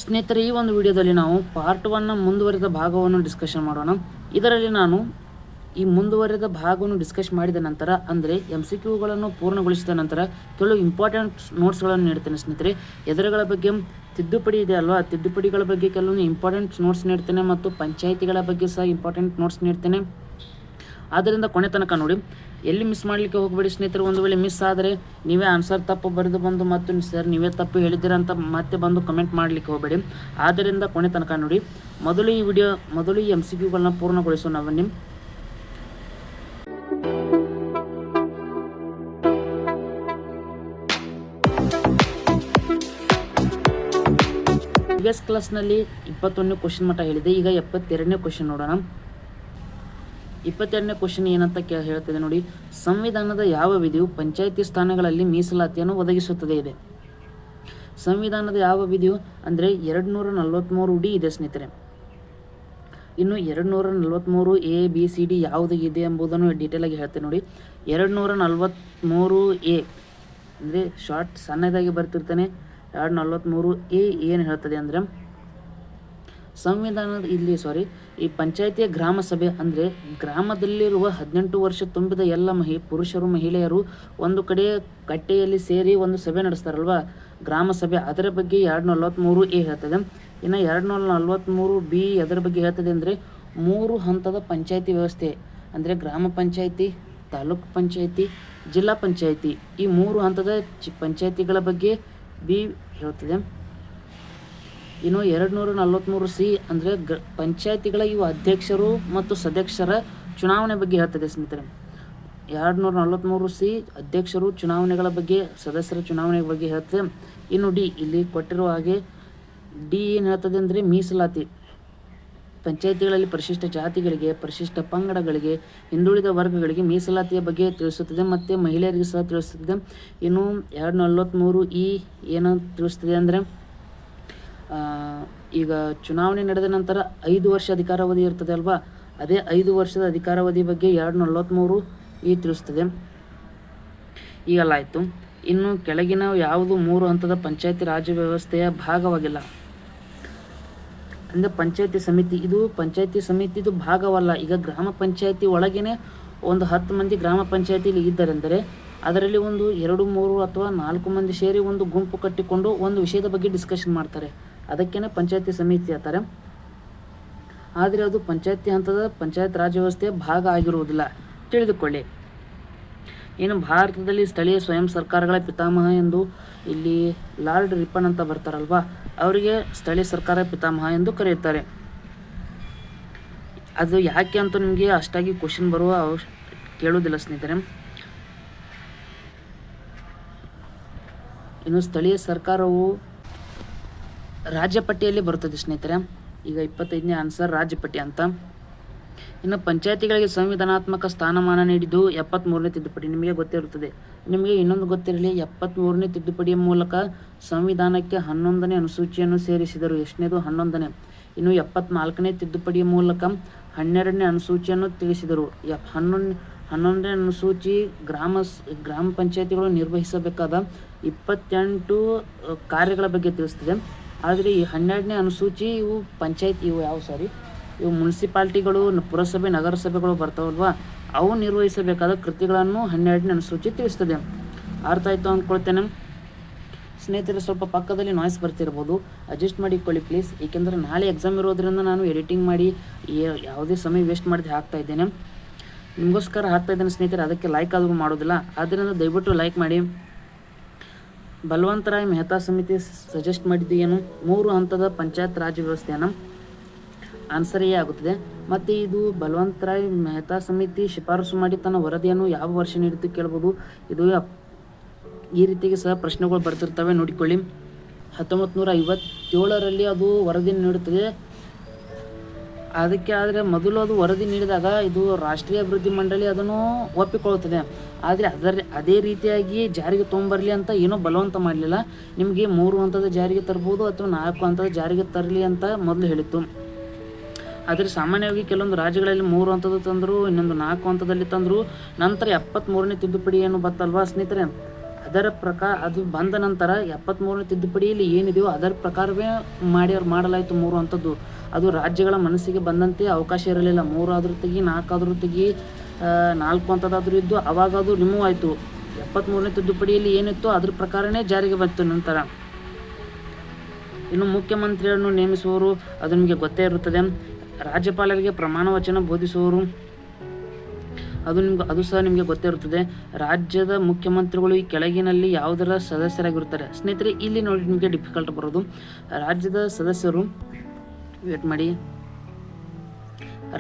ಸ್ನೇಹಿತರೆ, ಈ ಒಂದು ವಿಡಿಯೋದಲ್ಲಿ ನಾವು ಪಾರ್ಟ್ 1ನ ಮುಂದುವರಿದ ಭಾಗವನ್ನು ಡಿಸ್ಕಷನ್ ಮಾಡೋಣ. ಇದರಲ್ಲಿ ನಾನು ಈ ಮುಂದುವರಿದ ಭಾಗವನ್ನು ಡಿಸ್ಕಸ್ ಮಾಡಿದ ನಂತರ ಅಂದರೆ MCQಗಳನ್ನು ಪೂರ್ಣಗೊಳಿಸಿದ ನಂತರ ಕೆಲವು ಇಂಪಾರ್ಟೆಂಟ್ ನೋಟ್ಸ್ಗಳನ್ನು ನೀಡ್ತೇನೆ ಸ್ನೇಹಿತರೆ. ಎದುರುಗಳ ಬಗ್ಗೆ ತಿದ್ದುಪಡಿ ಇದೆ ಅಲ್ವಾ, ತಿದ್ದುಪಡಿಗಳ ಬಗ್ಗೆ ಕೆಲವೊಂದು ಇಂಪಾರ್ಟೆಂಟ್ ನೋಟ್ಸ್ ನೀಡ್ತೇನೆ ಮತ್ತು ಪಂಚಾಯಿತಿಗಳ ಬಗ್ಗೆ ಸಹ ಇಂಪಾರ್ಟೆಂಟ್ ನೋಟ್ಸ್ ನೀಡ್ತೇನೆ. ಆದ್ದರಿಂದ ಕೊನೆ ತನಕ ನೋಡಿ, ಎಲ್ಲಿ ಮಿಸ್ ಮಾಡಲಿಕ್ಕೆ ಹೋಗಬೇಡಿ ಸ್ನೇಹಿತರೆ. ಒಂದು ವೇಳೆ ಮಿಸ್ ಆದರೆ ನೀವೇ ಆನ್ಸರ್ ತಪ್ಪು ಬರೆದು ಬಂದು ಮತ್ತು ಸರ್ ನೀವೇ ತಪ್ಪು ಹೇಳಿದ್ದೀರ ಅಂತ ಮತ್ತೆ ಬಂದು ಕಮೆಂಟ್ ಮಾಡಲಿಕ್ಕೆ ಹೋಗಬೇಡಿ. ಆದ್ದರಿಂದ ಕೊನೆ ತನಕ ನೋಡಿ. ಮೊದಲು ಈ MCQಗಳನ್ನ ಪೂರ್ಣಗೊಳಿಸೋಣ ಬನ್ನಿ. ಪ್ರಿವಿಯಸ್ ಕ್ಲಾಸ್ನಲ್ಲಿ 21ನೇ ಕ್ವಶನ್ ಮಟ್ಟ ಹೇಳಿದೆ. ಈಗ 72ನೇ ಕ್ವಶನ್ ನೋಡೋಣ. 22ನೇ ಕ್ವಶನ್ ಏನಂತ ಹೇಳ್ತದೆ ನೋಡಿ. ಸಂವಿಧಾನದ ಯಾವ ವಿಧಿಯು ಪಂಚಾಯಿತಿ ಸ್ಥಾನಗಳಲ್ಲಿ ಮೀಸಲಾತಿಯನ್ನು ಒದಗಿಸುತ್ತದೆ ಇದೆ. ಸಂವಿಧಾನದ ಯಾವ ವಿಧಿಯು ಅಂದರೆ 243D ಇದೆ ಸ್ನೇಹಿತರೆ. ಇನ್ನು 243A B C D ಯಾವುದು ಇದೆ ಎಂಬುದನ್ನು ಡೀಟೇಲ್ ಆಗಿ ಹೇಳ್ತೇನೆ ನೋಡಿ. 243A ಅಂದರೆ ಶಾರ್ಟ್ ಸಣ್ಣದಾಗಿ ಬರ್ತಿರ್ತಾನೆ. 243A ಏನು ಹೇಳ್ತದೆ ಅಂದರೆ ಸಂವಿಧಾನದ ಈ ಪಂಚಾಯಿತಿಯ ಗ್ರಾಮ ಸಭೆ ಅಂದರೆ ಗ್ರಾಮದಲ್ಲಿರುವ 18 ವರ್ಷ ತುಂಬಿದ ಎಲ್ಲ ಪುರುಷರು ಮಹಿಳೆಯರು ಒಂದು ಕಡೆ ಕಟ್ಟೆಯಲ್ಲಿ ಸೇರಿ ಒಂದು ಸಭೆ ನಡೆಸ್ತಾರಲ್ವ, ಗ್ರಾಮ ಸಭೆ. ಅದರ ಬಗ್ಗೆ 243A ಹೇಳ್ತದೆ. ಇನ್ನು 243B ಅದರ ಬಗ್ಗೆ ಹೇಳ್ತದೆ ಅಂದರೆ 3 ಹಂತದ ಪಂಚಾಯಿತಿ ವ್ಯವಸ್ಥೆ ಅಂದರೆ ಗ್ರಾಮ ಪಂಚಾಯಿತಿ, ತಾಲೂಕು ಪಂಚಾಯಿತಿ, ಜಿಲ್ಲಾ ಪಂಚಾಯಿತಿ, ಈ 3 ಹಂತದ ಪಂಚಾಯಿತಿಗಳ ಬಗ್ಗೆ ಬಿ ಹೇಳ್ತದೆ. ಇನ್ನು 243C ಅಂದರೆ ಪಂಚಾಯಿತಿಗಳ ಇವು ಅಧ್ಯಕ್ಷರು ಮತ್ತು ಸದಸ್ಯರ ಚುನಾವಣೆ ಬಗ್ಗೆ ಹೇಳ್ತದೆ ಸ್ನೇಹಿತರೆ. 243C ಅಧ್ಯಕ್ಷರು ಚುನಾವಣೆಗಳ ಬಗ್ಗೆ, ಸದಸ್ಯರ ಚುನಾವಣೆ ಬಗ್ಗೆ ಹೇಳ್ತದೆ. ಇನ್ನು ಡಿ ಇಲ್ಲಿ ಕೊಟ್ಟಿರುವ ಹಾಗೆ ಡಿ ಏನು ಹೇಳ್ತದೆ ಅಂದರೆ ಮೀಸಲಾತಿ. ಪಂಚಾಯಿತಿಗಳಲ್ಲಿ ಪರಿಶಿಷ್ಟ ಜಾತಿಗಳಿಗೆ, ಪರಿಶಿಷ್ಟ ಪಂಗಡಗಳಿಗೆ, ಹಿಂದುಳಿದ ವರ್ಗಗಳಿಗೆ ಮೀಸಲಾತಿಯ ಬಗ್ಗೆ ತಿಳಿಸುತ್ತದೆ ಮತ್ತು ಮಹಿಳೆಯರಿಗೆ ಸಹ ತಿಳಿಸುತ್ತದೆ. ಇನ್ನು 243E ಏನು ತಿಳಿಸ್ತದೆ ಅಂದರೆ ಈಗ ಚುನಾವಣೆ ನಡೆದ ನಂತರ 5 ವರ್ಷ ಅಧಿಕಾರಾವಧಿ ಇರ್ತದೆ ಅಲ್ವಾ, ಅದೇ 5 ವರ್ಷದ ಅಧಿಕಾರಾವಧಿ ಬಗ್ಗೆ 243E ತಿಳಿಸ್ತದೆ. ಈಗೆಲ್ಲ ಆಯಿತು. ಇನ್ನು ಕೆಳಗಿನ ಯಾವುದು 3 ಹಂತದ ಪಂಚಾಯಿತಿ ರಾಜ್ಯ ವ್ಯವಸ್ಥೆಯ ಭಾಗವಾಗಿಲ್ಲ ಅಂದರೆ ಪಂಚಾಯಿತಿ ಸಮಿತಿ. ಇದು ಪಂಚಾಯಿತಿ ಸಮಿತಿದು ಭಾಗವಲ್ಲ. ಈಗ ಗ್ರಾಮ ಪಂಚಾಯಿತಿ ಒಳಗೇನೆ ಒಂದು 10 ಮಂದಿ ಗ್ರಾಮ ಪಂಚಾಯಿತಿಲಿ ಇದ್ದಾರೆಂದರೆ ಅದರಲ್ಲಿ ಒಂದು 2, 3 ಅಥವಾ 4 ಮಂದಿ ಸೇರಿ ಒಂದು ಗುಂಪು ಕಟ್ಟಿಕೊಂಡು ಒಂದು ವಿಷಯದ ಬಗ್ಗೆ ಡಿಸ್ಕಷನ್ ಮಾಡ್ತಾರೆ. ಅದಕ್ಕೇನೆ ಪಂಚಾಯಿತಿ ಸಮಿತಿ ಅಂತಾರೆ. ಆದರೆ ಅದು ಪಂಚಾಯಿತಿ ಹಂತದ ಪಂಚಾಯತ್ ರಾಜ್ ವ್ಯವಸ್ಥೆಯ ಭಾಗ ಆಗಿರುವುದಿಲ್ಲ, ತಿಳಿದುಕೊಳ್ಳಿ. ಇನ್ನು ಭಾರತದಲ್ಲಿ ಸ್ಥಳೀಯ ಸ್ವಯಂ ಸರ್ಕಾರಗಳ ಪಿತಾಮಹ ಎಂದು ಇಲ್ಲಿ ಲಾರ್ಡ್ ರಿಪ್ಪನ್ ಅಂತ ಬರ್ತಾರಲ್ವಾ, ಅವರಿಗೆ ಸ್ಥಳೀಯ ಸರ್ಕಾರ ಪಿತಾಮಹ ಎಂದು ಕರೆಯುತ್ತಾರೆ. ಅದು ಯಾಕೆ ಅಂತ ನಿಮಗೆ ಅಷ್ಟಾಗಿ ಕ್ವಶನ್ ಬರುವ ಕೇಳುವುದಿಲ್ಲ ಸ್ನೇಹಿತರೆ. ಇನ್ನು ಸ್ಥಳೀಯ ಸರ್ಕಾರವು ರಾಜ್ಯಪಟ್ಟಿಯಲ್ಲಿ ಬರುತ್ತದೆ ಸ್ನೇಹಿತರೆ. ಈಗ 25ನೇ ಆನ್ಸರ್ ರಾಜ್ಯಪಟ್ಟಿ ಅಂತ. ಇನ್ನು ಪಂಚಾಯಿತಿಗಳಿಗೆ ಸಂವಿಧಾನಾತ್ಮಕ ಸ್ಥಾನಮಾನ ನೀಡಿದ್ದು 73ನೇ ತಿದ್ದುಪಡಿ. ನಿಮಗೆ ಗೊತ್ತಿರುತ್ತದೆ. ನಿಮಗೆ ಇನ್ನೊಂದು ಗೊತ್ತಿರಲಿ, 73ನೇ ತಿದ್ದುಪಡಿಯ ಮೂಲಕ ಸಂವಿಧಾನಕ್ಕೆ 11ನೇ ಅನುಸೂಚಿಯನ್ನು ಸೇರಿಸಿದರು. ಎಷ್ಟನೇದು? 11ನೇ. ಇನ್ನು 74ನೇ ತಿದ್ದುಪಡಿಯ ಮೂಲಕ 12ನೇ ಅನುಸೂಚಿಯನ್ನು ತಿಳಿಸಿದರು. 11ನೇ ಅನುಸೂಚಿ ಗ್ರಾಮ ಪಂಚಾಯಿತಿಗಳು ನಿರ್ವಹಿಸಬೇಕಾದ 28 ಕಾರ್ಯಗಳ ಬಗ್ಗೆ ತಿಳಿಸ್ತದೆ. ಆದರೆ ಈ 12ನೇ ಅನುಸೂಚಿ ಇವು ಮುನ್ಸಿಪಾಲ್ಟಿಗಳು, ಪುರಸಭೆ, ನಗರಸಭೆಗಳು ಬರ್ತಾವಲ್ವಾ, ಅವು ನಿರ್ವಹಿಸಬೇಕಾದ ಕೃತಿಗಳನ್ನು 12ನೇ ಅನುಸೂಚಿ ತಿಳಿಸ್ತದೆ. ಅರ್ಥ ಆಯಿತು ಅಂದ್ಕೊಳ್ತೇನೆ ಸ್ನೇಹಿತರೆ. ಸ್ವಲ್ಪ ಪಕ್ಕದಲ್ಲಿ ನಾಯ್ಸ್ ಬರ್ತಿರ್ಬೋದು, ಅಡ್ಜಸ್ಟ್ ಮಾಡಿಕೊಳ್ಳಿ ಪ್ಲೀಸ್. ಏಕೆಂದರೆ ನಾಳೆ ಎಕ್ಸಾಮ್ ಇರೋದ್ರಿಂದ ನಾನು ಎಡಿಟಿಂಗ್ ಮಾಡಿ ಯಾವುದೇ ಸಮಯ ವೇಸ್ಟ್ ಮಾಡದೆ ಹಾಕ್ತಾ ಇದ್ದೇನೆ, ನಿಮಗೋಸ್ಕರ ಹಾಕ್ತಾ ಇದ್ದೇನೆ ಸ್ನೇಹಿತರೆ. ಅದಕ್ಕೆ ಲೈಕ್ ಆದರೂ ಮಾಡೋದಿಲ್ಲ, ಆದ್ದರಿಂದ ದಯವಿಟ್ಟು ಲೈಕ್ ಮಾಡಿ. ಬಲವಂತರಾಯ್ ಮೆಹ್ತಾ ಸಮಿತಿ ಸಜೆಸ್ಟ್ ಮಾಡಿದ್ದು ಏನು? 3 ಹಂತದ ಪಂಚಾಯತ್ ರಾಜ್ ವ್ಯವಸ್ಥೆಯನ್ನು. ಆನ್ಸರ್ ಎ ಆಗುತ್ತದೆ. ಮತ್ತು ಇದು ಬಲವಂತರಾಯ್ ಮೆಹ್ತಾ ಸಮಿತಿ ಶಿಫಾರಸು ಮಾಡಿ ತನ್ನ ವರದಿಯನ್ನು ಯಾವ ವರ್ಷ ನೀಡಿತು ಕೇಳ್ಬೋದು. ಇದು ಈ ರೀತಿಗೆ ಸಹ ಪ್ರಶ್ನೆಗಳು ಬರ್ತಿರ್ತವೆ, ನೋಡಿಕೊಳ್ಳಿ. 1957ರಲ್ಲಿ ಅದು ವರದಿ ನೀಡುತ್ತದೆ. ಅದಕ್ಕೆ ಆದರೆ ಮೊದಲು ಅದು ವರದಿ ನೀಡಿದಾಗ ಇದು ರಾಷ್ಟ್ರೀಯ ಅಭಿವೃದ್ಧಿ ಮಂಡಳಿ ಅದನ್ನು ಒಪ್ಪಿಕೊಳ್ಳುತ್ತದೆ. ಆದರೆ ಅದೇ ರೀತಿಯಾಗಿ ಜಾರಿಗೆ ತೊಗೊಂಬರಲಿ ಅಂತ ಏನೋ ಬಲವಂತ ಮಾಡಲಿಲ್ಲ. ನಿಮಗೆ 3 ಹಂತದ ಜಾರಿಗೆ ತರ್ಬೋದು ಅಥವಾ 4 ಹಂತದ ಜಾರಿಗೆ ತರಲಿ ಅಂತ ಮೊದಲು ಹೇಳಿತ್ತು. ಆದರೆ ಸಾಮಾನ್ಯವಾಗಿ ಕೆಲವೊಂದು ರಾಜ್ಯಗಳಲ್ಲಿ 3 ಹಂತದ ತಂದರು, ಇನ್ನೊಂದು 4 ಹಂತದಲ್ಲಿ ತಂದರು. ನಂತರ 73ನೇ ತಿದ್ದುಪಡಿ ಏನು ಬರ್ತಲ್ವಾ ಸ್ನೇಹಿತರೆ, ಅದರ ಪ್ರಕಾರ ಅದು ಬಂದ ನಂತರ 73ನೇ ತಿದ್ದುಪಡಿಯಲ್ಲಿ ಏನಿದೆಯೋ ಅದರ ಪ್ರಕಾರವೇ ಮಾಡಲಾಯಿತು 3 ಅಂಥದ್ದು. ಅದು ರಾಜ್ಯಗಳ ಮನಸ್ಸಿಗೆ ಬಂದಂತೆ ಅವಕಾಶ ಇರಲಿಲ್ಲ. 3 ಆದರೂ ತೆಗಿ, 4 ಆದರೂ ತೆಗಿ, 4 ಅಂಥದ್ದಾದರೂ ಇದ್ದು ಅವಾಗ ಅದು ರಿಮೂವ್ ಆಯಿತು. 73ನೇ ತಿದ್ದುಪಡಿಯಲ್ಲಿ ಏನಿತ್ತು ಅದ್ರ ಪ್ರಕಾರನೇ ಜಾರಿಗೆ ಬಂತು. ನಂತರ ಇನ್ನು ಮುಖ್ಯಮಂತ್ರಿಯನ್ನು ನೇಮಿಸುವವರು, ಅದು ನಿಮಗೆ ಗೊತ್ತೇ ಇರುತ್ತದೆ. ರಾಜ್ಯಪಾಲರಿಗೆ ಪ್ರಮಾಣ ವಚನ ಬೋಧಿಸುವವರು, ಅದು ಸಹ ನಿಮಗೆ ಗೊತ್ತೇ ಇರುತ್ತದೆ. ರಾಜ್ಯದ ಮುಖ್ಯಮಂತ್ರಿಗಳು ಈ ಕೆಳಗಿನಲ್ಲಿ ಯಾವುದರ ಸದಸ್ಯರಾಗಿರುತ್ತಾರೆ? ಸ್ನೇಹಿತರೆ, ಇಲ್ಲಿ ನೋಡಿ ನಿಮಗೆ ಡಿಫಿಕಲ್ಟ್ ಬರೋದು. ರಾಜ್ಯದ ಸದಸ್ಯರು ವೇಟ್ ಮಾಡಿ,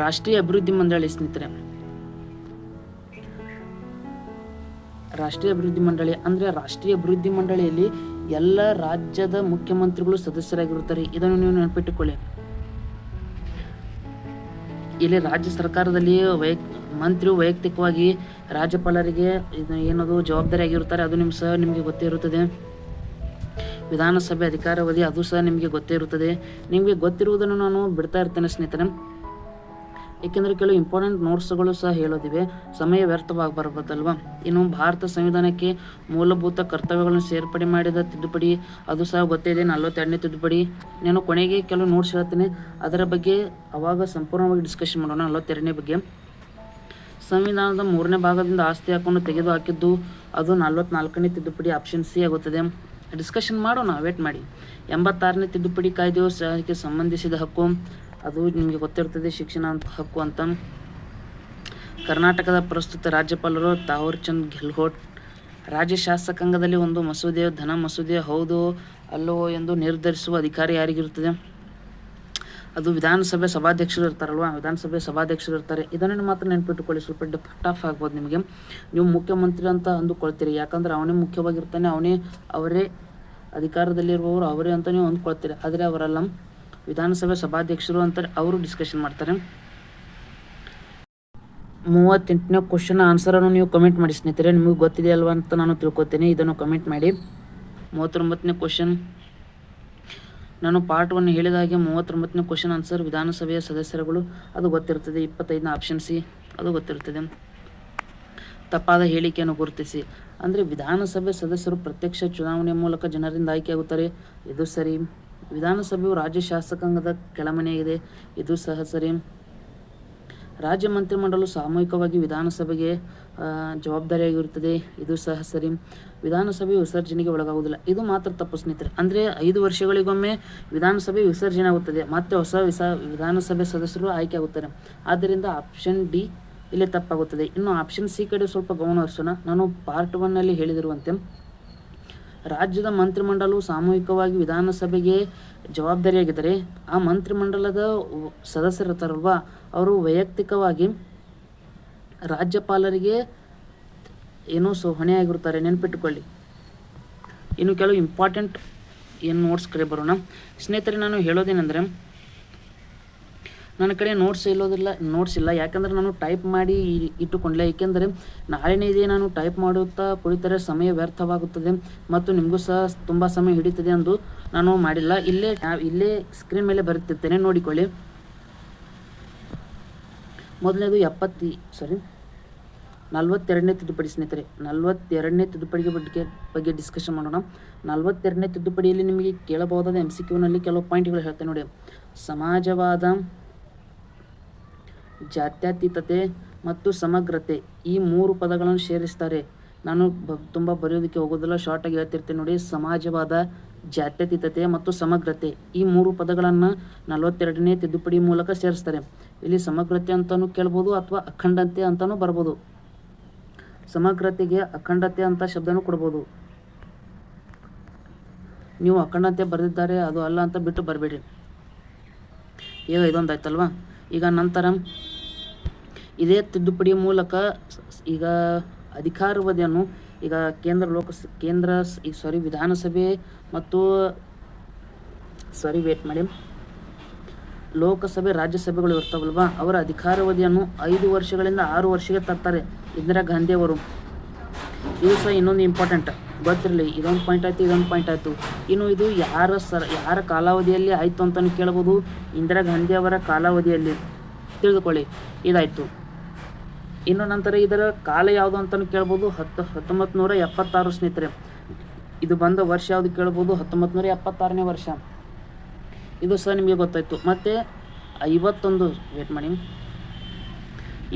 ರಾಷ್ಟ್ರೀಯ ಅಭಿವೃದ್ಧಿ ಮಂಡಳಿ. ಸ್ನೇಹಿತರೆ, ರಾಷ್ಟ್ರೀಯ ಅಭಿವೃದ್ಧಿ ಮಂಡಳಿ ಅಂದರೆ ರಾಷ್ಟ್ರೀಯ ಅಭಿವೃದ್ಧಿ ಮಂಡಳಿಯಲ್ಲಿ ಎಲ್ಲ ರಾಜ್ಯದ ಮುಖ್ಯಮಂತ್ರಿಗಳು ಸದಸ್ಯರಾಗಿರುತ್ತಾರೆ. ಇದನ್ನು ನೀವು ನೆನಪಿಟ್ಟುಕೊಳ್ಳಿ. ಇಲ್ಲಿ ರಾಜ್ಯ ಸರ್ಕಾರದಲ್ಲಿ ಮಂತ್ರಿಯು ವೈಯಕ್ತಿಕವಾಗಿ ರಾಜ್ಯಪಾಲರಿಗೆ ಏನದು ಜವಾಬ್ದಾರಿ ಆಗಿರುತ್ತಾರೆ. ಅದು ನಿಮಗೆ ಗೊತ್ತೇ ಇರುತ್ತದೆ. ವಿಧಾನಸಭೆ ಅಧಿಕಾರಾವಧಿ ಅದು ಸಹ ನಿಮಗೆ ಗೊತ್ತೇ ಇರುತ್ತದೆ. ನಿಮಗೆ ಗೊತ್ತಿರುವುದನ್ನು ನಾನು ಬಿಡ್ತಾ ಇರ್ತೇನೆ ಸ್ನೇಹಿತರೆ, ಏಕೆಂದರೆ ಕೆಲವು ಇಂಪಾರ್ಟೆಂಟ್ ನೋಟ್ಸ್ಗಳು ಸಹ ಹೇಳೋದಿವೆ, ಸಮಯ ವ್ಯರ್ಥವಾಗಬಾರದಲ್ವಾ. ಇನ್ನು ಭಾರತ ಸಂವಿಧಾನಕ್ಕೆ ಮೂಲಭೂತ ಕರ್ತವ್ಯಗಳನ್ನು ಸೇರ್ಪಡೆ ಮಾಡಿದ ತಿದ್ದುಪಡಿ, ಅದು ಸಹ ಗೊತ್ತಿದೆ, 42ನೇ ತಿದ್ದುಪಡಿ. ನಾನು ಕೊನೆಗೆ ಕೆಲವು ನೋಟ್ಸ್ ಹೇಳ್ತೇನೆ, ಅದರ ಬಗ್ಗೆ ಅವಾಗ ಸಂಪೂರ್ಣವಾಗಿ ಡಿಸ್ಕಷನ್ ಮಾಡೋಣ. 42ನೇ ಬಗ್ಗೆ, ಸಂವಿಧಾನದ 3ನೇ ಭಾಗದಿಂದ ಆಸ್ತಿ ಹಕ್ಕನ್ನು ತೆಗೆದು ಹಾಕಿದ್ದು, ಅದು 44ನೇ ತಿದ್ದುಪಡಿ, ಆಪ್ಷನ್ ಸಿ ಆಗುತ್ತದೆ. ಡಿಸ್ಕಷನ್ ಮಾಡೋಣ, ವೇಟ್ ಮಾಡಿ. 86ನೇ ತಿದ್ದುಪಡಿ ಕಾಯ್ದೆಯು ಸಹಕ್ಕೆ ಸಂಬಂಧಿಸಿದ ಹಕ್ಕು, ಅದು ನಿಮಗೆ ಗೊತ್ತಿರ್ತದೆ, ಶಿಕ್ಷಣ ಹಕ್ಕು ಅಂತ. ಕರ್ನಾಟಕದ ಪ್ರಸ್ತುತ ರಾಜ್ಯಪಾಲರು ತಾವರ್ ಚಂದ್ ಗೆಹ್ಲೋಟ್. ರಾಜ್ಯ ಶಾಸಕಾಂಗದಲ್ಲಿ ಒಂದು ಮಸೂದೆಯು ಧನ ಮಸೂದೆ ಹೌದೋ ಅಲ್ಲವೋ ಎಂದು ನಿರ್ಧರಿಸುವ ಅಧಿಕಾರ ಯಾರಿಗಿರುತ್ತದೆ? ಅದು ವಿಧಾನಸಭೆ ಸಭಾಧ್ಯಕ್ಷರು ಇರ್ತಾರಲ್ವ, ವಿಧಾನಸಭೆ ಸಭಾಧ್ಯಕ್ಷರು ಇರ್ತಾರೆ. ಇದನ್ನು ಮಾತ್ರ ನೆನಪಿಟ್ಟುಕೊಳ್ಳಿ, ಸ್ವಲ್ಪ ಟಫ್ ಆಗ್ಬೋದು ನಿಮಗೆ. ನೀವು ಮುಖ್ಯಮಂತ್ರಿ ಅಂತ ಅಂದುಕೊಳ್ತೀರಿ, ಯಾಕಂದ್ರೆ ಅವನೇ ಮುಖ್ಯವಾಗಿರ್ತಾನೆ, ಅವರೇ ಅಧಿಕಾರದಲ್ಲಿರುವವರು ಅವರೇ ಅಂತ ನೀವು ಅಂದ್ಕೊಳ್ತೀರಿ. ಆದರೆ ಅವರೆಲ್ಲ ವಿಧಾನಸಭೆ ಸಭಾಧ್ಯಕ್ಷರು ಅಂತ ಅವರು ಡಿಸ್ಕಷನ್ ಮಾಡ್ತಾರೆ. 38ನೇ ಕ್ವಶನ್ ಆನ್ಸರನ್ನು ನೀವು ಕಮೆಂಟ್ ಮಾಡಿ ಸ್ನೇಹಿತರೆ, ನಿಮಗೆ ಗೊತ್ತಿದೆ ಅಲ್ವಾ ಅಂತ ನಾನು ತಿಳ್ಕೊತೀನಿ. ಇದನ್ನು ಕಮೆಂಟ್ ಮಾಡಿ. 39ನೇ ಕ್ವಶನ್, ನಾನು ಪಾರ್ಟ್ 1 ಹೇಳಿದ ಹಾಗೆ 39ನೇ ಕ್ವಶನ್ ಆನ್ಸರ್ ವಿಧಾನಸಭೆಯ ಸದಸ್ಯರುಗಳು, ಅದು ಗೊತ್ತಿರ್ತದೆ. 25ನೇ ಆಪ್ಷನ್ ಸಿ, ಅದು ಗೊತ್ತಿರ್ತದೆ. ತಪ್ಪಾದ ಹೇಳಿಕೆಯನ್ನು ಗುರುತಿಸಿ. ಅಂದರೆ ವಿಧಾನಸಭೆ ಸದಸ್ಯರು ಪ್ರತ್ಯಕ್ಷ ಚುನಾವಣೆಯ ಮೂಲಕ ಜನರಿಂದ ಆಯ್ಕೆಯಾಗುತ್ತಾರೆ, ಇದು ಸರಿ. ವಿಧಾನಸಭೆಯು ರಾಜ್ಯ ಶಾಸಕಾಂಗದ ಕೆಳಮನೆಯಾಗಿದೆ, ಇದು ಸಹ ಸರಿ. ರಾಜ್ಯ ಮಂತ್ರಿಮಂಡಲವು ಸಾಮೂಹಿಕವಾಗಿ ವಿಧಾನಸಭೆಗೆ ಜವಾಬ್ದಾರಿಯಾಗಿರುತ್ತದೆ, ಇದು ಸಹ ಸರಿ. ವಿಧಾನಸಭೆಯು ವಿಸರ್ಜನೆಗೆ ಒಳಗಾಗುವುದಿಲ್ಲ, ಇದು ಮಾತ್ರ ತಪ್ಪು ಸ್ನೇಹಿತರೆ. ಅಂದರೆ 5 ವರ್ಷಗಳಿಗೊಮ್ಮೆ ವಿಧಾನಸಭೆ ವಿಸರ್ಜನೆ ಆಗುತ್ತದೆ, ಮತ್ತೆ ಹೊಸ ವಿಧಾನಸಭೆ ಸದಸ್ಯರು ಆಯ್ಕೆ ಆಗುತ್ತಾರೆ. ಆದ್ದರಿಂದ ಆಪ್ಷನ್ ಡಿ ಇಲ್ಲಿ ತಪ್ಪಾಗುತ್ತದೆ. ಇನ್ನು ಆಪ್ಷನ್ ಸಿ ಕಡೆ ಸ್ವಲ್ಪ ಗಮನ ಹರಿಸೋಣ. ನಾನು ಪಾರ್ಟ್ 1ನಲ್ಲಿ ಹೇಳಿದಿರುವಂತೆ ರಾಜ್ಯದ ಮಂತ್ರಿಮಂಡಲವು ಸಾಮೂಹಿಕವಾಗಿ ವಿಧಾನಸಭೆಗೆ ಜವಾಬ್ದಾರಿಯಾಗಿದ್ದರೆ, ಆ ಮಂತ್ರಿಮಂಡಲದ ಸದಸ್ಯರಿರ್ತಾರಲ್ವಾ, ಅವರು ವೈಯಕ್ತಿಕವಾಗಿ ರಾಜ್ಯಪಾಲರಿಗೆ ಹೊಣೆಯಾಗಿರುತ್ತಾರೆ, ನೆನಪಿಟ್ಟುಕೊಳ್ಳಿ. ಇನ್ನು ಕೆಲವು ಇಂಪಾರ್ಟೆಂಟ್ ನೋಟ್ಸ್ ಕಡೆ ಬರೋಣ ಸ್ನೇಹಿತರೆ. ನಾನು ಹೇಳೋದೇನೆಂದರೆ, ನನ್ನ ಕಡೆ ನೋಟ್ಸ್ ಇಲ್ಲ, ಯಾಕಂದರೆ ನಾನು ಟೈಪ್ ಮಾಡಿ ಇಟ್ಟುಕೊಂಡಿಲ್ಲ. ಏಕೆಂದರೆ ನಾಳೆನೇ ಇದೆ, ನಾನು ಟೈಪ್ ಮಾಡುತ್ತಾ ಕುಳಿತರೆ ಸಮಯ ವ್ಯರ್ಥವಾಗುತ್ತದೆ ಮತ್ತು ನಿಮಗೂ ಸಹ ತುಂಬ ಸಮಯ ಹಿಡಿತದೆ ಎಂದು ನಾನು ಮಾಡಿಲ್ಲ. ಇಲ್ಲೇ ಸ್ಕ್ರೀನ್ ಮೇಲೆ ಬರುತ್ತಿರ್ತೇನೆ, ನೋಡಿಕೊಳ್ಳಿ. ಮೊದಲನೇದು 42ನೇ ತಿದ್ದುಪಡಿ ಸ್ನೇಹಿತರೆ. 42ನೇ ತಿದ್ದುಪಡಿಗೆ ಬಗ್ಗೆ ಡಿಸ್ಕಷನ್ ಮಾಡೋಣ. 42ನೇ ತಿದ್ದುಪಡಿಯಲ್ಲಿ ನಿಮಗೆ ಕೇಳಬಹುದಾದ MCQನಲ್ಲಿ ಕೆಲವು ಪಾಯಿಂಟ್ಗಳು ಹೇಳ್ತೇನೆ ನೋಡಿ. ಸಮಾಜವಾದ, ಜಾತ್ಯತೀತತೆ ಮತ್ತು ಸಮಗ್ರತೆ, ಈ 3 ಪದಗಳನ್ನು ಸೇರಿಸ್ತಾರೆ. ನಾನು ತುಂಬ ಬರೆಯೋದಕ್ಕೆ ಹೋಗೋದಿಲ್ಲ, ಶಾರ್ಟಾಗಿ ಹೇಳ್ತಿರ್ತೇನೆ ನೋಡಿ. ಸಮಾಜವಾದ, ಜಾತ್ಯತೀತತೆ ಮತ್ತು ಸಮಗ್ರತೆ, ಈ 3 ಪದಗಳನ್ನು 42ನೇ ತಿದ್ದುಪಡಿ ಮೂಲಕ ಸೇರಿಸ್ತಾರೆ. ಇಲ್ಲಿ ಸಮಗ್ರತೆ ಅಂತಲೂ ಕೇಳ್ಬೋದು ಅಥವಾ ಅಖಂಡತೆ ಅಂತಲೂ ಬರ್ಬೋದು. ಸಮಗ್ರತೆಗೆ ಅಖಂಡತೆ ಅಂತ ಶಬ್ದನೂ ಕೊಡ್ಬೋದು. ನೀವು ಅಖಂಡತೆ ಬರೆದಿದ್ದಾರೆ ಅದು ಅಲ್ಲ ಅಂತ ಬಿಟ್ಟು ಬರಬೇಡಿ. ಈಗ ಇದೊಂದು ಆಯ್ತಲ್ವಾ. ಈಗ ನಂತರ ಇದೇ ತಿದ್ದುಪಡಿಯ ಮೂಲಕ ಈಗ ಅಧಿಕಾರಾವಧಿಯನ್ನು ಈಗ ವಿಧಾನಸಭೆ ಮತ್ತು ಲೋಕಸಭೆ, ರಾಜ್ಯಸಭೆಗಳು ಇರ್ತಾವಲ್ವಾ, ಅವರ ಅಧಿಕಾರಾವಧಿಯನ್ನು 5 ವರ್ಷಗಳಿಂದ 6 ವರ್ಷಕ್ಕೆ ತರ್ತಾರೆ ಇಂದಿರಾ ಗಾಂಧಿ ಅವರು. ಇದು ಸಹ ಇನ್ನೊಂದು ಇಂಪಾರ್ಟೆಂಟ್ ಗೊತ್ತಿರಲಿ. ಇದೊಂದು ಪಾಯಿಂಟ್ ಆಯಿತು. ಇನ್ನು ಇದು ಯಾರ ಕಾಲಾವಧಿಯಲ್ಲಿ ಆಯಿತು ಅಂತಲೂ ಕೇಳ್ಬೋದು. ಇಂದಿರಾ ಗಾಂಧಿ ಅವರ ಕಾಲಾವಧಿಯಲ್ಲಿ ತಿಳಿದುಕೊಳ್ಳಿ. ಇದಾಯಿತು. ಇನ್ನು ನಂತರ ಇದರ ಕಾಲ ಯಾವುದು ಅಂತಲೂ ಕೇಳ್ಬೋದು. 1976 ಸ್ನೇಹಿತರೆ. ಇದು ಬಂದ ವರ್ಷ ಯಾವುದು ಕೇಳ್ಬೋದು, 1976ನೇ ವರ್ಷ. ಇದು ಸಹ ನಿಮಗೆ ಗೊತ್ತಾಯಿತು. ಮತ್ತು 51 ವೇಟ್ ಮಾಡಿ.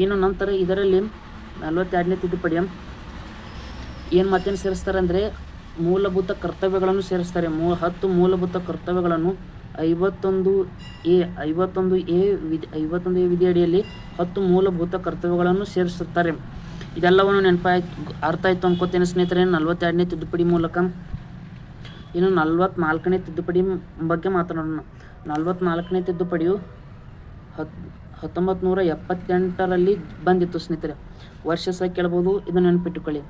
ಇನ್ನು ನಂತರ ಇದರಲ್ಲಿ 42ನೇ ತಿದ್ದುಪಡಿ ಏನು ಮತ್ತೇನು ಸೇರಿಸ್ತಾರೆ ಅಂದರೆ ಮೂಲಭೂತ ಕರ್ತವ್ಯಗಳನ್ನು ಸೇರಿಸ್ತಾರೆ. 10 ಮೂಲಭೂತ ಕರ್ತವ್ಯಗಳನ್ನು 51A ವಿಧಿಯಡಿಯಲ್ಲಿ 10 ಮೂಲಭೂತ ಕರ್ತವ್ಯಗಳನ್ನು ಸೇರಿಸುತ್ತಾರೆ. ಇದೆಲ್ಲವನ್ನು ಅರ್ಥ ಆಯಿತು ಅನ್ಕೋತೇನೆ ಸ್ನೇಹಿತರೆ 42ನೇ ತಿದ್ದುಪಡಿ ಮೂಲಕ. ಇನ್ನು 44ನೇ ತಿದ್ದುಪಡಿ ಬಗ್ಗೆ ಮಾತನಾಡೋಣ. 44ನೇ ತಿದ್ದುಪಡಿಯು 1978ರಲ್ಲಿ ಬಂದಿತ್ತು ಸ್ನೇಹಿತರೆ. ವರ್ಷ ಸಹ ಕೇಳ್ಬೋದು, ಇದನ್ನು ನೆನಪಿಟ್ಟುಕೊಳ್ಳಿ.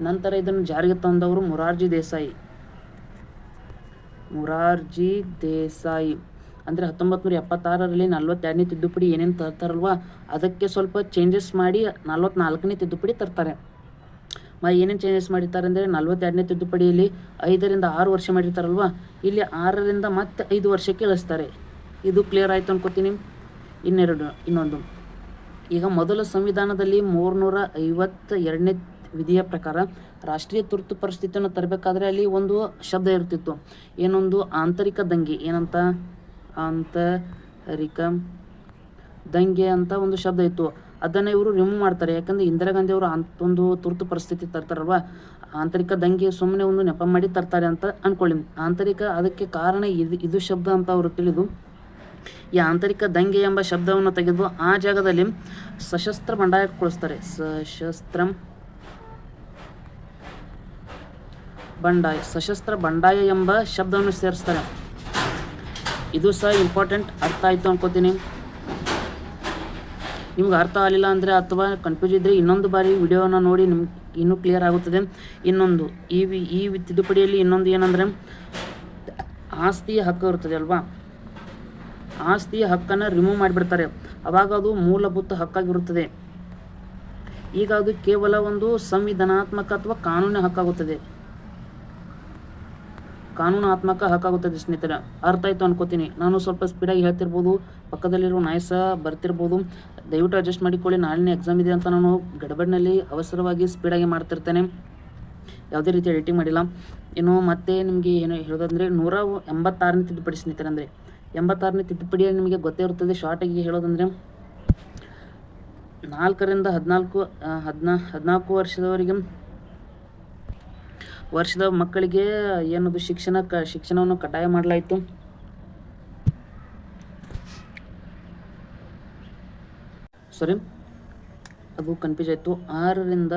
ನಂತರ ಇದನ್ನು ಜಾರಿಗೆ ತಂದವರು ಮೊರಾರ್ಜಿ ದೇಸಾಯಿ ಅಂದರೆ 1976ರಲ್ಲಿ 42ನೇ ತಿದ್ದುಪಡಿ ಏನೇನು ತರ್ತಾರಲ್ವ ಅದಕ್ಕೆ ಸ್ವಲ್ಪ ಚೇಂಜಸ್ ಮಾಡಿ 44ನೇ ತಿದ್ದುಪಡಿ ತರ್ತಾರೆ. ಏನೇನು ಚೇಂಜಸ್ ಮಾಡಿರ್ತಾರೆ ಅಂದರೆ 42ನೇ ತಿದ್ದುಪಡಿಯಲ್ಲಿ 5ರಿಂದ 6 ವರ್ಷ ಮಾಡಿರ್ತಾರಲ್ವ, ಇಲ್ಲಿ 6ರಿಂದ ಮತ್ತೆ 5 ವರ್ಷಕ್ಕೆ ಇಳಿಸ್ತಾರೆ. ಇದು ಕ್ಲಿಯರ್ ಆಯಿತು ಅನ್ಕೋತೀನಿ. ಇನ್ನೊಂದು, ಈಗ ಮೊದಲ ಸಂವಿಧಾನದಲ್ಲಿ 352ನೇ ವಿಧಿಯ ಪ್ರಕಾರ ರಾಷ್ಟ್ರೀಯ ತುರ್ತು ಪರಿಸ್ಥಿತಿಯನ್ನು ತರಬೇಕಾದ್ರೆ ಅಲ್ಲಿ ಒಂದು ಶಬ್ದ ಇರ್ತಿತ್ತು. ಏನೊಂದು ಆಂತರಿಕ ದಂಗೆ, ಏನಂತ ಆಂತರಿಕ ದಂಗೆ ಅಂತ ಒಂದು ಶಬ್ದ ಇತ್ತು. ಅದನ್ನು ಇವರು ರಿಮೂವ್ ಮಾಡ್ತಾರೆ. ಯಾಕಂದರೆ ಇಂದಿರಾ ಗಾಂಧಿ ಅವರು ಒಂದು ತುರ್ತು ಪರಿಸ್ಥಿತಿ ತರ್ತಾರಲ್ವ, ಆಂತರಿಕ ದಂಗೆ ಸುಮ್ಮನೆ ಒಂದು ನೆಪ ಮಾಡಿ ತರ್ತಾರೆ ಅಂತ ಅಂದ್ಕೊಳ್ಳಿ. ಆಂತರಿಕ ಅದಕ್ಕೆ ಕಾರಣ ಇದು ಶಬ್ದ ಅಂತ ಅವರು ತಿಳಿದು ಈ ಆಂತರಿಕ ದಂಗೆ ಎಂಬ ಶಬ್ದವನ್ನು ತೆಗೆದು ಆ ಜಾಗದಲ್ಲಿ ಸಶಸ್ತ್ರ ಬಂಡಾಯಕ್ಕೊಳಿಸ್ತಾರೆ. ಸಶಸ್ತ್ರ ಬಂಡಾಯ ಎಂಬ ಶಬ್ದವನ್ನು ಸೇರಿಸ್ತಾರೆ. ಇದು ಸಹ ಇಂಪಾರ್ಟೆಂಟ್. ಅರ್ಥ ಆಯಿತು ಅನ್ಕೋತೀನಿ. ನಿಮ್ಗೆ ಅರ್ಥ ಆಗಲಿಲ್ಲ ಅಂದರೆ ಅಥವಾ ಕನ್ಫ್ಯೂಸ್ ಇದ್ದರೆ ಇನ್ನೊಂದು ಬಾರಿ ವಿಡಿಯೋನ ನೋಡಿ ನಿಮ್ಗೆ ಇನ್ನೂ ಕ್ಲಿಯರ್ ಆಗುತ್ತದೆ. ಇನ್ನೊಂದು ಈ ತಿದ್ದುಪಡಿಯಲ್ಲಿ ಇನ್ನೊಂದು ಏನಂದರೆ ಆಸ್ತಿಯ ಹಕ್ಕು ಇರ್ತದೆ ಅಲ್ವಾ, ಆಸ್ತಿಯ ಹಕ್ಕನ್ನು ರಿಮೂವ್ ಮಾಡಿಬಿಡ್ತಾರೆ. ಆವಾಗ ಅದು ಮೂಲಭೂತ ಹಕ್ಕಾಗಿರುತ್ತದೆ. ಈಗ ಅದು ಕೇವಲ ಒಂದು ಸಂವಿಧಾನಾತ್ಮಕ ಅಥವಾ ಕಾನೂನಾತ್ಮಕ ಹಕ್ಕಾಗುತ್ತದೆ ಸ್ನೇಹಿತರೆ. ಅರ್ಥ ಆಯಿತು ಅನ್ಕೋತೀನಿ. ನಾನು ಸ್ವಲ್ಪ ಸ್ಪೀಡಾಗಿ ಹೇಳ್ತಿರ್ಬೋದು, ಪಕ್ಕದಲ್ಲಿರುವ ನಾಯಿ ಸಹ ಬರ್ತಿರ್ಬೋದು. ದಯವಿಟ್ಟು ಅಡ್ಜಸ್ಟ್ ಮಾಡಿಕೊಳ್ಳಿ. ನಾಳಿನ ಎಕ್ಸಾಮ್ ಇದೆ ಅಂತ ನಾನು ಗಡಬಡಿನಲ್ಲಿ ಅವಸರವಾಗಿ ಸ್ಪೀಡಾಗಿ ಮಾಡ್ತಿರ್ತೇನೆ. ಯಾವುದೇ ರೀತಿ ಎಡಿಟಿಂಗ್ ಮಾಡಿಲ್ಲ. ಇನ್ನು ಮತ್ತೆ ನಿಮಗೆ ಏನು ಹೇಳೋದಂದರೆ 186ನೇ ತಿದ್ದುಪಡಿ ಸ್ನೇಹಿತರೆ. ಅಂದರೆ 86ನೇ ತಿದ್ದುಪಡಿಯಲ್ಲಿ ನಿಮಗೆ ಗೊತ್ತೇ ಇರ್ತದೆ. ಶಾರ್ಟಾಗಿ ಹೇಳೋದಂದರೆ 4ರಿಂದ 14 ವರ್ಷದ ಮಕ್ಕಳಿಗೆ ಏನದು ಶಿಕ್ಷಣವನ್ನು ಕಡ್ಡಾಯ ಮಾಡಲಾಯಿತು. ಅದು ಕನ್ಫ್ಯೂಸ್ ಆಯಿತು. 6ರಿಂದ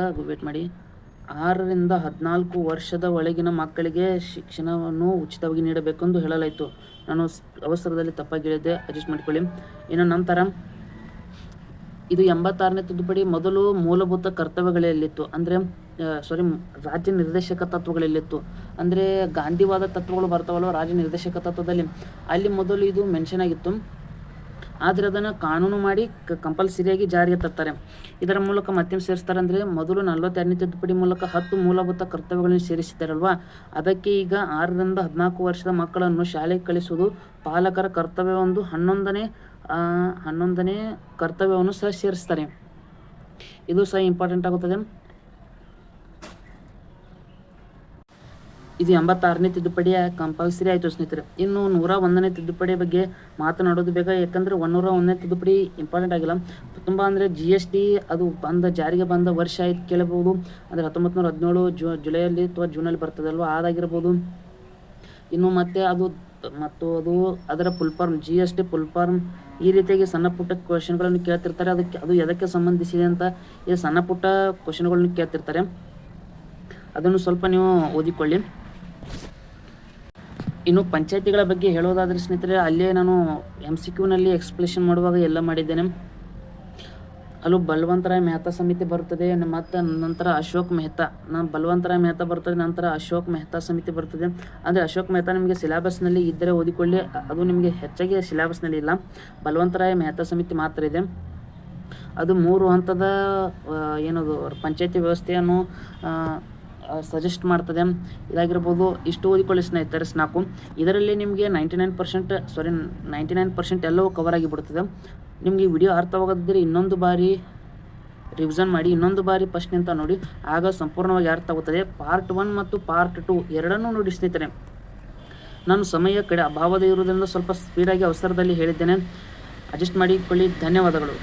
14 ವರ್ಷದ ಒಳಗಿನ ಮಕ್ಕಳಿಗೆ ಶಿಕ್ಷಣವನ್ನು ಉಚಿತವಾಗಿ ನೀಡಬೇಕೆಂದು ಹೇಳಲಾಯಿತು. ನಾನು ಅವಸರದಲ್ಲಿ ತಪ್ಪಾಗಿ ಹೇಳಿದ್ದೆ, ಅಡ್ಜಸ್ಟ್ ಮಾಡಿಕೊಳ್ಳಿ. ಇನ್ನು ನಂತರ ಇದು 86ನೇ ತಿದ್ದುಪಡಿ ಮೊದಲು ಮೂಲಭೂತ ಕರ್ತವ್ಯಗಳಲ್ಲಿತ್ತು. ಅಂದರೆ ರಾಜ್ಯ ನಿರ್ದೇಶಕ ತತ್ವಗಳಲ್ಲಿತ್ತು. ಅಂದರೆ ಗಾಂಧಿವಾದ ತತ್ವಗಳು ಬರ್ತಾವಲ್ವ ರಾಜ್ಯ ನಿರ್ದೇಶಕ ತತ್ವದಲ್ಲಿ, ಅಲ್ಲಿ ಮೊದಲು ಇದು ಮೆನ್ಷನ್ ಆಗಿತ್ತು. ಆದರೆ ಅದನ್ನು ಕಾನೂನು ಮಾಡಿ ಕಂಪಲ್ಸರಿಯಾಗಿ ಜಾರಿಗೆ ತರ್ತಾರೆ. ಇದರ ಮೂಲಕ ಮತ್ತೇನು ಸೇರಿಸ್ತಾರೆ ಅಂದರೆ ಮೊದಲು 42ನೇ ತಿದ್ದುಪಡಿ ಮೂಲಕ 10 ಮೂಲಭೂತ ಕರ್ತವ್ಯಗಳನ್ನು ಸೇರಿಸಿದ್ದಾರಲ್ವ, ಅದಕ್ಕೆ ಈಗ 6ರಿಂದ 14 ವರ್ಷದ ಮಕ್ಕಳನ್ನು ಶಾಲೆಗೆ ಕಳಿಸುವುದು ಪಾಲಕರ ಕರ್ತವ್ಯವೊಂದು 11ನೇ ಕರ್ತವ್ಯವನ್ನು ಸಹ ಸೇರಿಸ್ತಾರೆ. ಇದು ಸಹ ಇಂಪಾರ್ಟೆಂಟ್ ಆಗುತ್ತದೆ. ಇದು 86ನೇ ತಿದ್ದುಪಡಿಯ ಕಂಪಲ್ಸರಿ ಆಯಿತು ಸ್ನೇಹಿತರೆ. ಇನ್ನು 101ನೇ ತಿದ್ದುಪಡಿ ಬಗ್ಗೆ ಮಾತನಾಡೋದು ಬೇಗ, ಯಾಕಂದರೆ 101ನೇ ತಿದ್ದುಪಡಿ ಇಂಪಾರ್ಟೆಂಟ್ ಆಗಿಲ್ಲ ತುಂಬ. ಅಂದರೆ GST ಅದು ಜಾರಿಗೆ ಬಂದ ವರ್ಷ ಆಯ್ತು ಕೇಳಬಹುದು. ಅಂದರೆ 1917 ಜುಲೈಯಲ್ಲಿ ಅಥವಾ ಜೂನಲ್ಲಿ ಬರ್ತದಲ್ವ, ಅದಾಗಿರ್ಬೋದು. ಇನ್ನು ಮತ್ತೆ ಅದು ಅದರ full form GST full form ಈ ರೀತಿಯಾಗಿ ಸಣ್ಣ ಪುಟ್ಟ ಕ್ವಶನ್ಗಳನ್ನು ಕೇಳ್ತಿರ್ತಾರೆ. ಅದು ಎದಕ್ಕೆ ಸಂಬಂಧಿಸಿದೆ ಅಂತ ಈ ಸಣ್ಣ ಪುಟ್ಟ ಕ್ವಶನ್ಗಳನ್ನು ಕೇಳ್ತಿರ್ತಾರೆ. ಅದನ್ನು ಸ್ವಲ್ಪ ನೀವು ಓದಿಕೊಳ್ಳಿ. ಇನ್ನು ಪಂಚಾಯತಿಗಳ ಬಗ್ಗೆ ಹೇಳೋದಾದರೆ ಸ್ನೇಹಿತರೆ, ಅಲ್ಲೇ ನಾನು MCQನಲ್ಲಿ ಎಕ್ಸ್ಪ್ಲೇಷನ್ ಮಾಡುವಾಗ ಎಲ್ಲ ಮಾಡಿದ್ದೇನೆ. ಅಲ್ಲೂ ಬಲವಂತರಾಯ್ ಮೆಹ್ತಾ ಸಮಿತಿ ಬರ್ತದೆ, ಮತ್ತು ನಂತರ ಅಶೋಕ್ ಮೆಹ್ತಾ. ಬಲವಂತರಾಯ್ ಮೆಹ್ತಾ ಬರ್ತದೆ, ನಂತರ ಅಶೋಕ್ ಮೆಹ್ತಾ ಸಮಿತಿ ಬರ್ತದೆ. ಅಂದರೆ ಅಶೋಕ್ ಮೆಹ್ತಾ ನಿಮಗೆ ಸಿಲೆಬಸ್ನಲ್ಲಿ ಇದ್ದರೆ ಓದಿಕೊಳ್ಳಿ, ಅದು ನಿಮಗೆ ಹೆಚ್ಚಾಗಿ ಸಿಲೆಬಸ್ನಲ್ಲಿ ಇಲ್ಲ. ಬಲವಂತರಾಯ್ ಮೆಹ್ತಾ ಸಮಿತಿ ಮಾತ್ರ ಇದೆ. ಅದು 3 ಹಂತದ ಏನದು ಪಂಚಾಯತಿ ವ್ಯವಸ್ಥೆಯನ್ನು ಸಜೆಸ್ಟ್ ಮಾಡ್ತದೆ. ಇದಾಗಿರ್ಬೋದು. ಇಷ್ಟು ಓದಿಕೊಳ್ಳಿ ಸ್ನೇಹಿತರೆ, 4. ಇದರಲ್ಲಿ ನಿಮಗೆ 99% ಎಲ್ಲವೂ ಕವರ್ ಆಗಿಬಿಡ್ತದೆ. ನಿಮಗೆ ವಿಡಿಯೋ ಅರ್ಥವಾಗದಿದ್ದರೆ ಇನ್ನೊಂದು ಬಾರಿ ರಿವಿಷನ್ ಮಾಡಿ ಇನ್ನೊಂದು ಬಾರಿ ಪ್ರಶ್ನೆ ಅಂತ ನೋಡಿ, ಆಗ ಸಂಪೂರ್ಣವಾಗಿ ಅರ್ಥ ಆಗುತ್ತದೆ. ಪಾರ್ಟ್ 1 ಮತ್ತು ಪಾರ್ಟ್ 2 ಎರಡನ್ನೂ ನೋಡಿ ಸ್ನೇಹಿತರೆ. ನಾನು ಸಮಯ ಅಭಾವದ ಇರುವುದರಿಂದ ಸ್ವಲ್ಪ ಸ್ಪೀಡಾಗಿ ಅವಸರದಲ್ಲಿ ಹೇಳಿದ್ದೇನೆ, ಅಡ್ಜಸ್ಟ್ ಮಾಡಿಕೊಳ್ಳಿ. ಧನ್ಯವಾದಗಳು.